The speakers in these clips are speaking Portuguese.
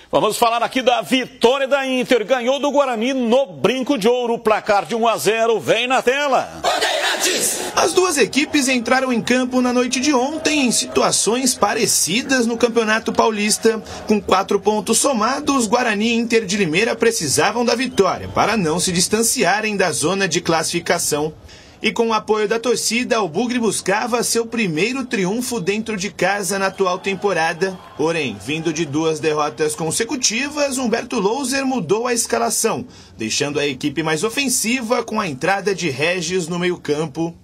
Vamos falar aqui da vitória da Inter. Ganhou do Guarani no Brinco de Ouro. O placar de 1-0 vem na tela. As duas equipes entraram em campo na noite de ontem em situações parecidas no Campeonato Paulista. Com 4 pontos somados, Guarani e Inter de Limeira precisavam da vitória para não se distanciarem da zona de classificação. E com o apoio da torcida, o Bugre buscava seu primeiro triunfo dentro de casa na atual temporada. Porém, vindo de 2 derrotas consecutivas, Humberto Louser mudou a escalação, deixando a equipe mais ofensiva com a entrada de Regis no meio-campo.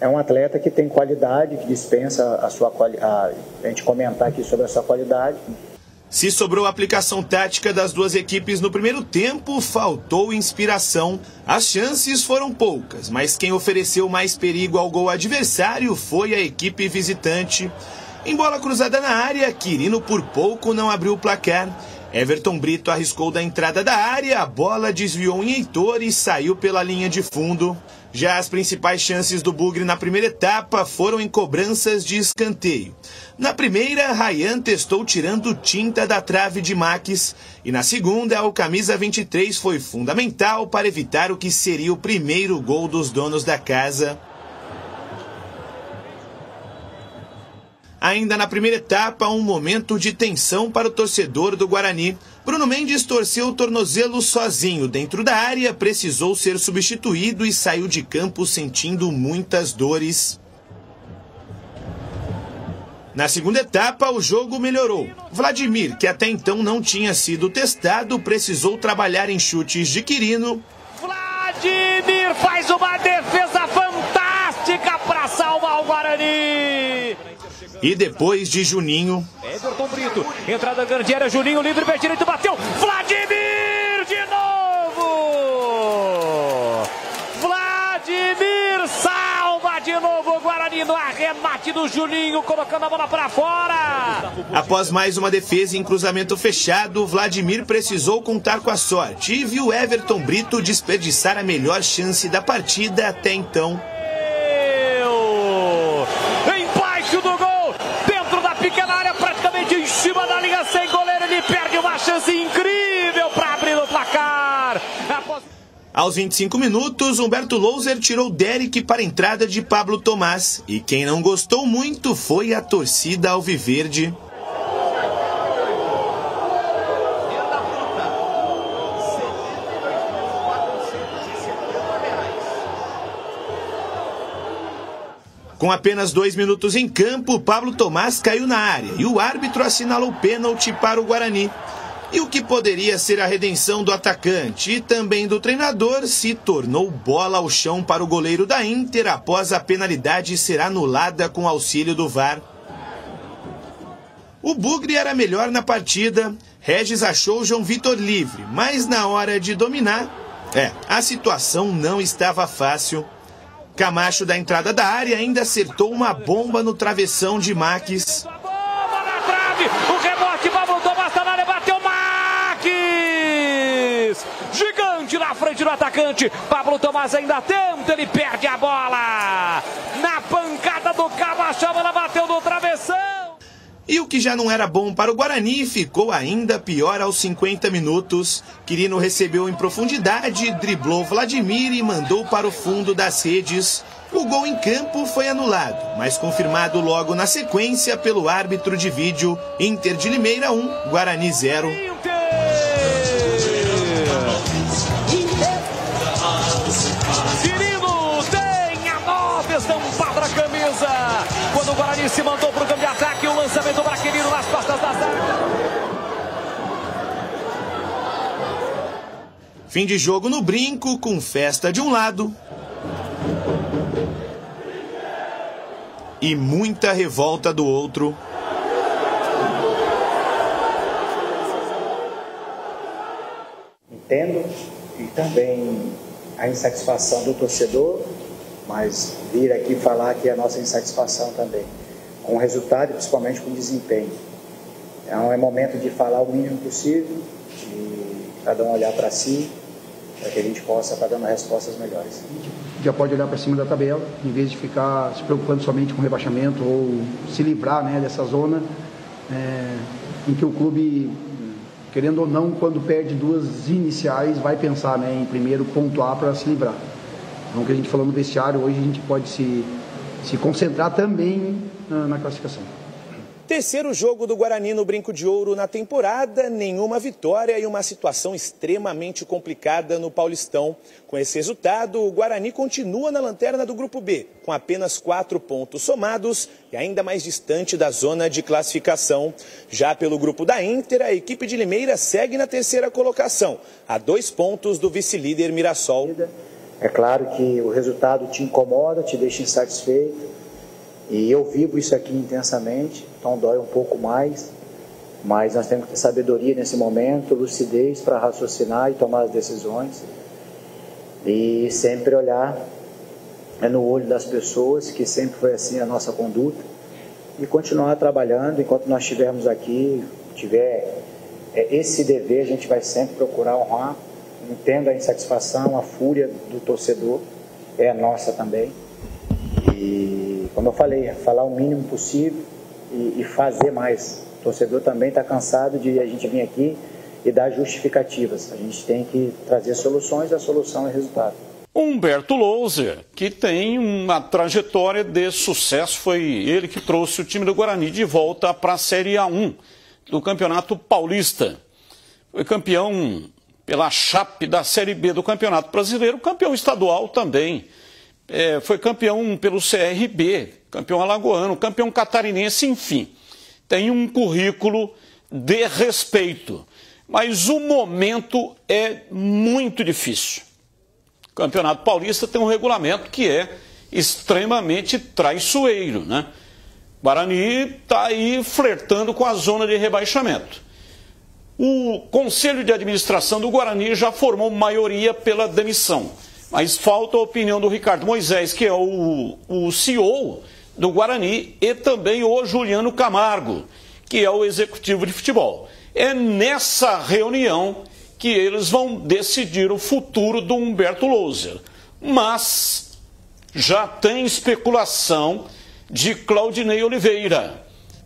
É um atleta que tem qualidade, que dispensa a gente comentar aqui sobre a sua qualidade. Se sobrou a aplicação tática das duas equipes no primeiro tempo, faltou inspiração. As chances foram poucas, mas quem ofereceu mais perigo ao gol adversário foi a equipe visitante. Em bola cruzada na área, Quirino por pouco não abriu o placar. Everton Brito arriscou da entrada da área, a bola desviou em Heitor e saiu pela linha de fundo. Já as principais chances do Bugre na primeira etapa foram em cobranças de escanteio. Na primeira, Ryan testou tirando tinta da trave de Max. E na segunda, o camisa 23 foi fundamental para evitar o que seria o primeiro gol dos donos da casa. Ainda na primeira etapa, um momento de tensão para o torcedor do Guarani. Bruno Mendes torceu o tornozelo sozinho dentro da área, precisou ser substituído e saiu de campo sentindo muitas dores. Na segunda etapa, o jogo melhorou. Vladimir, que até então não tinha sido testado, precisou trabalhar em chutes de Quirino. Vladimir faz uma defesa fantástica para salvar o Guarani. E depois de Juninho. Everton Brito, entrada grande área, Juninho livre, pé direito, bateu. Vladimir de novo. Vladimir salva de novo o Guarani no arremate do Juninho, colocando a bola para fora. Após mais uma defesa em cruzamento fechado, Vladimir precisou contar com a sorte e viu Everton Brito desperdiçar a melhor chance da partida até então. Embaixo do gol. Pequena área, praticamente em cima da linha, sem goleiro, ele perde uma chance incrível para abrir o placar. Aos 25 minutos, Humberto Louser tirou Derek para a entrada de Pablo Tomás. E quem não gostou muito foi a torcida alviverde. Com apenas 2 minutos em campo, Pablo Tomás caiu na área e o árbitro assinalou pênalti para o Guarani. E o que poderia ser a redenção do atacante e também do treinador se tornou bola ao chão para o goleiro da Inter após a penalidade ser anulada com auxílio do VAR. O Bugre era melhor na partida, Regis achou João Vitor livre, mas na hora de dominar, a situação não estava fácil. Camacho da entrada da área ainda acertou uma bomba no travessão de Max. Bomba na trave, o rebote, Pablo Tomás tá na área, bateu Max! Gigante na frente do atacante, Pablo Tomás ainda tenta, ele perde a bola. Na pancada do Camacho, a bola bateu no travessão. E o que já não era bom para o Guarani ficou ainda pior aos 50 minutos. Quirino recebeu em profundidade, driblou Vladimir e mandou para o fundo das redes. O gol em campo foi anulado, mas confirmado logo na sequência pelo árbitro de vídeo. Inter de Limeira 1, Guarani 0. Quirino tem a nova estampada na camisa. Quando o Guarani se mandou para o campo de ataque, o lançamento para Quirino nas costas da zaga. Fim de jogo no Brinco, com festa de um lado e muita revolta do outro. Entendo e também a insatisfação do torcedor, mas vir aqui falar que a nossa insatisfação também com o resultado e principalmente com o desempenho. Então é momento de falar o mínimo possível, de cada um olhar para si, para que a gente possa estar dando respostas melhores. Já pode olhar para cima da tabela, em vez de ficar se preocupando somente com o rebaixamento ou se livrar, né, dessa zona em que o clube querendo ou não, quando perde duas iniciais, vai pensar, né, em primeiro pontuar para se livrar. Então, o que a gente falou no vestiário, hoje a gente pode se concentrar também na classificação. Terceiro jogo do Guarani no Brinco de Ouro na temporada, nenhuma vitória e uma situação extremamente complicada no Paulistão. Com esse resultado, o Guarani continua na lanterna do Grupo B, com apenas 4 pontos somados e ainda mais distante da zona de classificação. Já pelo Grupo da Inter, a equipe de Limeira segue na terceira colocação, a 2 pontos do vice-líder Mirassol. É claro que o resultado te incomoda, te deixa insatisfeito. E eu vivo isso aqui intensamente, então dói um pouco mais, mas nós temos que ter sabedoria nesse momento, lucidez para raciocinar e tomar as decisões e sempre olhar no olho das pessoas, que sempre foi assim a nossa conduta, e continuar trabalhando enquanto nós estivermos aqui, tiver esse dever, a gente vai sempre procurar honrar. Entendo a insatisfação, a fúria do torcedor, é a nossa também. E, como eu falei, falar o mínimo possível e fazer mais. O torcedor também está cansado de a gente vir aqui e dar justificativas. A gente tem que trazer soluções, a solução é resultado. Humberto Louser, que tem uma trajetória de sucesso, foi ele que trouxe o time do Guarani de volta para a Série A1 do Campeonato Paulista. Foi campeão pela Chape da Série B do Campeonato Brasileiro, campeão estadual também. Foi campeão pelo CRB, campeão alagoano, campeão catarinense, enfim. Tem um currículo de respeito. Mas o momento é muito difícil. O Campeonato Paulista tem um regulamento que é extremamente traiçoeiro, né? O Guarani está aí flertando com a zona de rebaixamento. O Conselho de Administração do Guarani já formou maioria pela demissão. Mas falta a opinião do Ricardo Moisés, que é o CEO do Guarani, e também o Juliano Camargo, que é o executivo de futebol. É nessa reunião que eles vão decidir o futuro do Humberto Louser. Mas já tem especulação de Claudinei Oliveira,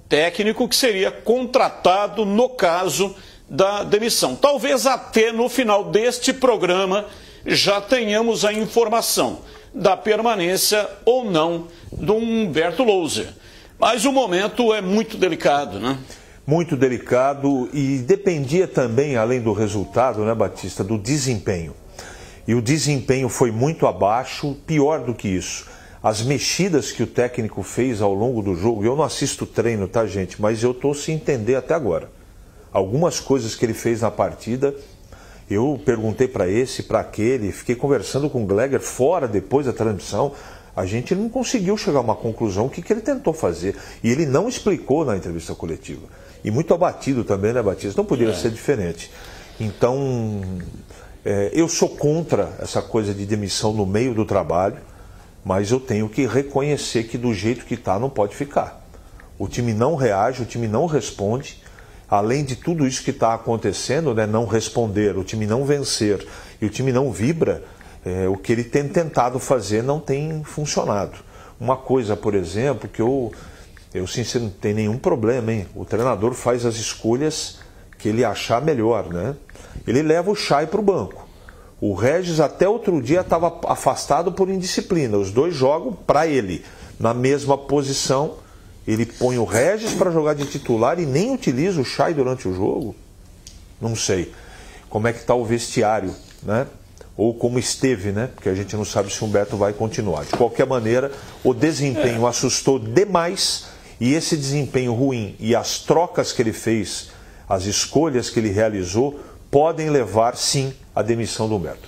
técnico que seria contratado no caso da demissão. Talvez até no final deste programa já tenhamos a informação da permanência ou não do Humberto Louser. Mas o momento é muito delicado, né? Muito delicado e dependia também, além do resultado, né, Batista, do desempenho. E o desempenho foi muito abaixo, pior do que isso. As mexidas que o técnico fez ao longo do jogo, eu não assisto treino, tá, gente? Mas eu estou sem entender até agora. Algumas coisas que ele fez na partida, eu perguntei para esse, para aquele, fiquei conversando com o Gleger fora depois da transmissão. A gente não conseguiu chegar a uma conclusão, o que ele tentou fazer. E ele não explicou na entrevista coletiva. E muito abatido também, né, Batista? Não poderia ser diferente. Então, eu sou contra essa coisa de demissão no meio do trabalho, mas eu tenho que reconhecer que do jeito que está não pode ficar. O time não reage, o time não responde. Além de tudo isso que está acontecendo, né, não responder, o time não vencer e o time não vibra, o que ele tem tentado fazer não tem funcionado. Uma coisa, por exemplo, que eu sinceramente não tenho nenhum problema, hein? O treinador faz as escolhas que ele achar melhor, né? Ele leva o Chay para o banco. O Regis até outro dia estava afastado por indisciplina. Os dois jogam para ele na mesma posição. Ele põe o Regis para jogar de titular e nem utiliza o Chay durante o jogo? Não sei. Como é que está o vestiário, né? Ou como esteve, né? Porque a gente não sabe se o Humberto vai continuar. De qualquer maneira, o desempenho assustou demais e esse desempenho ruim e as trocas que ele fez, as escolhas que ele realizou, podem levar, sim, à demissão do Humberto.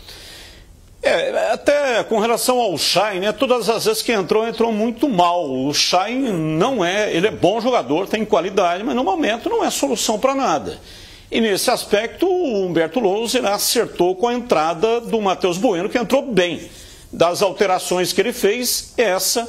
Até com relação ao Chay, né, todas as vezes que entrou muito mal. O Chay ele é bom jogador, tem qualidade, mas no momento não é solução para nada. E nesse aspecto, o Humberto Louser acertou com a entrada do Matheus Bueno, que entrou bem. Das alterações que ele fez, essa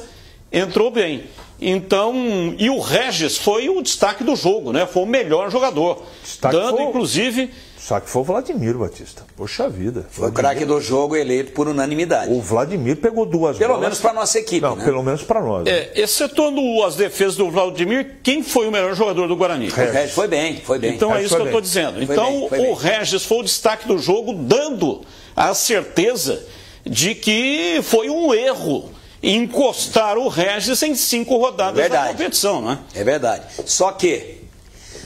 entrou bem. Então, e o Regis foi o destaque do jogo, né? Foi o melhor jogador. Dando, inclusive... Só que foi o Vladimir, Batista. Poxa vida. Foi o craque do jogo eleito por unanimidade. O Vladimir pegou duas bolas. Pelo menos para nossa equipe, não, né? Pelo menos para nós. Excetuando as defesas do Vladimir, quem foi o melhor jogador do Guarani? O Regis foi bem. Então é isso que eu estou dizendo. Então o Regis foi o destaque do jogo, dando a certeza de que foi um erro encostar o Regis em 5 rodadas da competição, né? É verdade. Só que,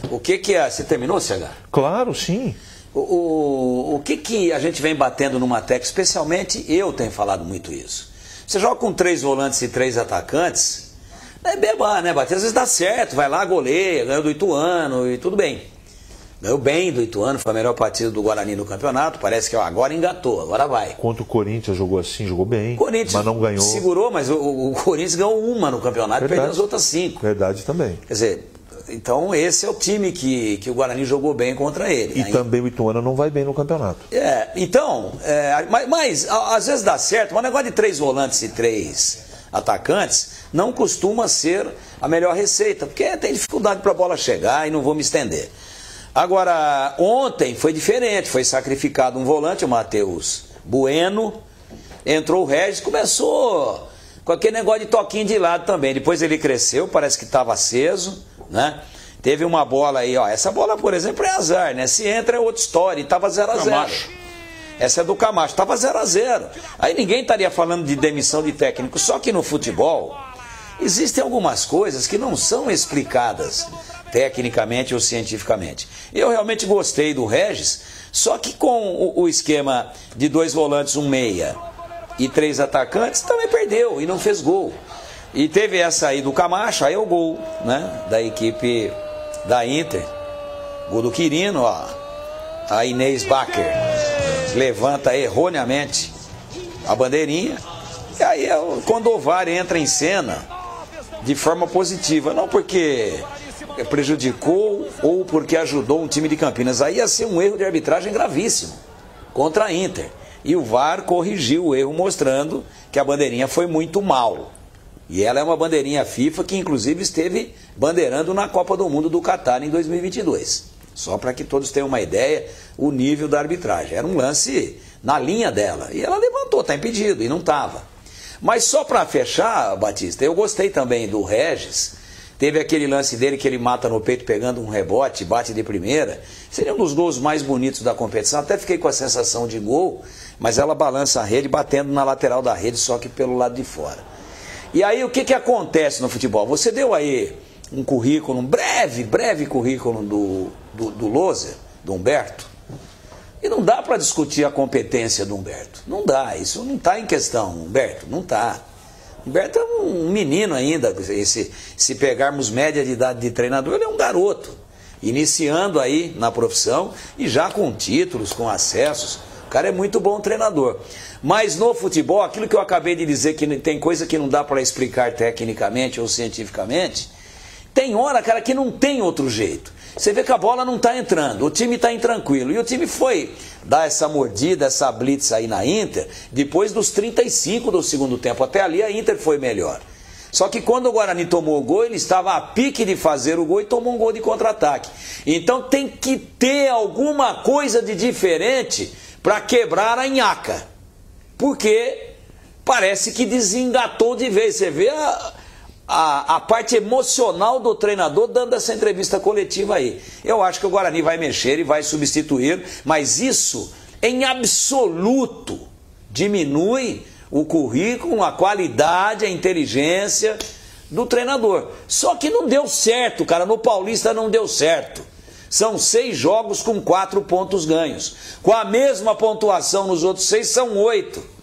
o que é... Você terminou, CH? Claro, sim. O que a gente vem batendo numa tecla, especialmente eu tenho falado muito isso. Você joga com 3 volantes e 3 atacantes, é beba, né, Batista? Às vezes dá certo, vai lá, goleia, ganhou do Ituano e tudo bem. Ganhou bem do Ituano, foi a melhor partida do Guarani no campeonato, parece que agora engatou, agora vai. Contra o Corinthians jogou assim, jogou bem, Corinthians mas não ganhou. Segurou, mas o Corinthians ganhou uma no campeonato e perdeu as outras 5. Verdade também. Quer dizer, então esse é o time que o Guarani jogou bem contra ele. E também o Ituano não vai bem no campeonato. Mas às vezes dá certo, mas o negócio de 3 volantes e 3 atacantes não costuma ser a melhor receita, porque tem dificuldade para a bola chegar e não vou me estender. Agora, ontem foi diferente, foi sacrificado um volante, o Matheus Bueno, entrou o Regis, começou com aquele negócio de toquinho de lado também, depois ele cresceu, parece que estava aceso, né? Teve uma bola aí, ó, essa bola, por exemplo, é azar, né? Se entra é outra história, e estava 0-0. Essa é do Camacho, estava 0-0. Aí ninguém estaria falando de demissão de técnico, só que no futebol existem algumas coisas que não são explicadas tecnicamente ou cientificamente. Eu realmente gostei do Regis, só que com o esquema de 2 volantes, 1 meia e 3 atacantes, também perdeu e não fez gol. E teve essa aí do Camacho, aí é o gol, né, da equipe da Inter. Gol do Quirino, ó. A Inês Bacher levanta erroneamente a bandeirinha. E aí quando o VAR entra em cena de forma positiva, não porque prejudicou ou porque ajudou um time de Campinas. Aí ia ser um erro de arbitragem gravíssimo contra a Inter. E o VAR corrigiu o erro, mostrando que a bandeirinha foi muito mal. E ela é uma bandeirinha FIFA que inclusive esteve bandeirando na Copa do Mundo do Catar em 2022. Só para que todos tenham uma ideia, o nível da arbitragem. Era um lance na linha dela. E ela levantou, está impedido, e não estava. Mas só para fechar, Batista, eu gostei também do Regis. Teve aquele lance dele que ele mata no peito pegando um rebote, bate de primeira. Seria um dos gols mais bonitos da competição. Até fiquei com a sensação de gol, mas ela balança a rede batendo na lateral da rede, só que pelo lado de fora. E aí o que acontece no futebol? Você deu aí um currículo, um breve currículo do Loser, do Humberto. E não dá para discutir a competência do Humberto. Não dá, isso não está em questão, Humberto, não está. Humberto é um menino ainda, se pegarmos média de idade de treinador, ele é um garoto, iniciando aí na profissão e já com títulos, com acessos. O cara é muito bom treinador. Mas no futebol, aquilo que eu acabei de dizer, que tem coisa que não dá para explicar tecnicamente ou cientificamente, tem hora, cara, que não tem outro jeito. Você vê que a bola não está entrando, o time está intranquilo. E o time foi dar essa mordida, essa blitz aí na Inter, depois dos 35 do segundo tempo. Até ali a Inter foi melhor. Só que quando o Guarani tomou o gol, ele estava a pique de fazer o gol e tomou um gol de contra-ataque. Então tem que ter alguma coisa de diferente para quebrar a nhaca. Porque parece que desengatou de vez. Você vê a parte emocional do treinador dando essa entrevista coletiva aí. Eu acho que o Guarani vai mexer e vai substituir, mas isso em absoluto diminui o currículo, a qualidade, a inteligência do treinador. Só que não deu certo, cara, no Paulista não deu certo. São 6 jogos com 4 pontos ganhos. Com a mesma pontuação nos outros 6, são 8.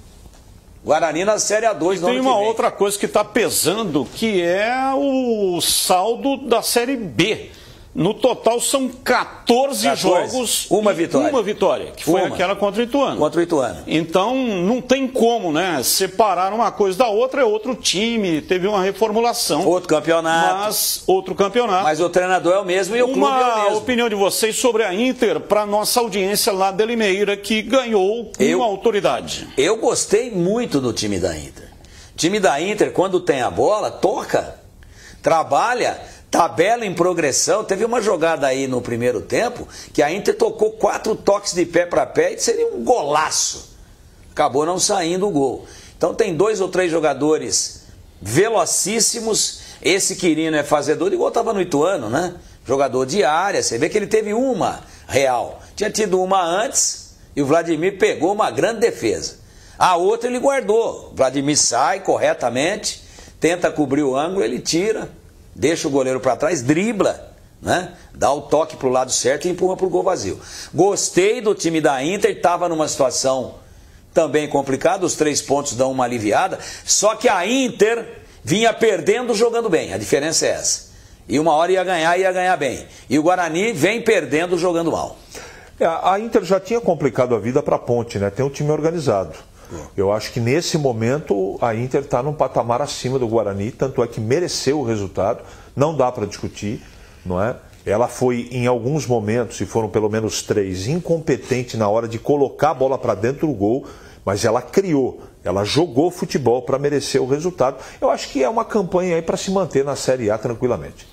Guarani na Série A2. Tem uma outra coisa que está pesando, que é o saldo da Série B. No total são 14 jogos. Uma vitória. Uma vitória, que foi aquela contra o Ituano. Contra o Ituano. Então não tem como, né? Separar uma coisa da outra, é outro time, teve uma reformulação. Outro campeonato. Mas outro campeonato. Mas o treinador é o mesmo e o clube é o mesmo. Uma opinião de vocês sobre a Inter, para nossa audiência lá de Limeira, que ganhou com autoridade. Eu gostei muito do time da Inter. O time da Inter, quando tem a bola, toca. trabalha, tabela em progressão. Teve uma jogada aí no primeiro tempo que a Inter tocou 4 toques de pé para pé e seria um golaço. Acabou não saindo o gol. Então tem 2 ou 3 jogadores velocíssimos. Esse Quirino é fazedor, igual estava no Ituano, né? Jogador de área. Você vê que ele teve uma real. Tinha tido uma antes e o Vladimir pegou uma grande defesa. A outra ele guardou. O Vladimir sai corretamente, tenta cobrir o ângulo, ele tira, deixa o goleiro para trás, dribla, né? Dá o toque para o lado certo e empurra para o gol vazio. Gostei do time da Inter, estava numa situação também complicada, os 3 pontos dão uma aliviada, só que a Inter vinha perdendo jogando bem, a diferença é essa. E uma hora ia ganhar bem. E o Guarani vem perdendo jogando mal. A Inter já tinha complicado a vida para a Ponte, né? Tem um time organizado. Eu acho que nesse momento a Inter está num patamar acima do Guarani, tanto é que mereceu o resultado, não dá para discutir, não é? Ela foi em alguns momentos, e foram pelo menos 3, incompetente na hora de colocar a bola para dentro do gol, mas ela criou, ela jogou futebol para merecer o resultado. Eu acho que é uma campanha aí para se manter na Série A tranquilamente.